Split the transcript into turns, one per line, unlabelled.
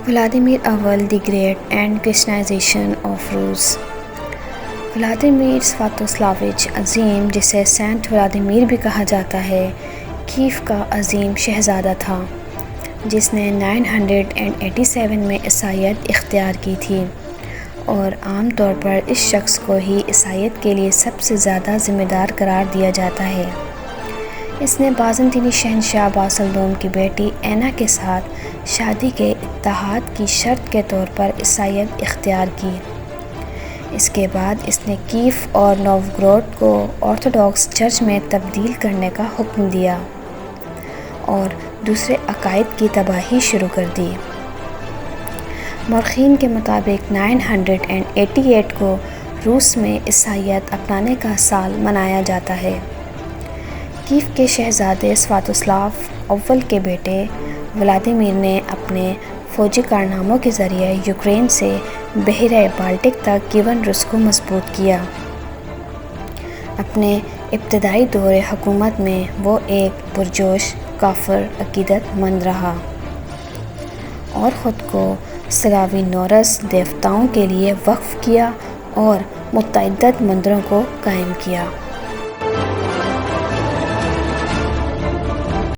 Vladimir اول the great and کرسچنائزیشن of روس۔ Vladimir سواتوسلاویچ عظیم، جسے سینٹ ولادیمیر بھی کہا جاتا ہے، کیف کا عظیم شہزادہ تھا، جس نے 987 میں عیسائیت اختیار کی تھی، اور عام طور پر اس شخص کو ہی عیسائیت کے لیے سب سے زیادہ ذمہ دار قرار دیا جاتا ہے۔ اس نے بازنطینی شہنشاہ باسلدوم کی بیٹی اینا کے ساتھ شادی کے اتحاد کی شرط کے طور پر عیسائیت اختیار کی۔ اس کے بعد اس نے کیف اور نووگورود کو آرتھوڈاکس چرچ میں تبدیل کرنے کا حکم دیا اور دوسرے عقائد کی تباہی شروع کر دی۔ مورخین کے مطابق 988 کو روس میں عیسائیت اپنانے کا سال منایا جاتا ہے۔ کیف کے شہزادے سواتوسلاو اول کے بیٹے ولادیمیر نے اپنے فوجی کارناموں کے ذریعے یوکرین سے بحیرہ بالٹک تک کیون روس کو مضبوط کیا۔ اپنے ابتدائی دور حکومت میں وہ ایک پرجوش کافر عقیدت مند رہا اور خود کو سلاوی نورس دیوتاؤں کے لیے وقف کیا اور متعدد مندروں کو قائم کیا۔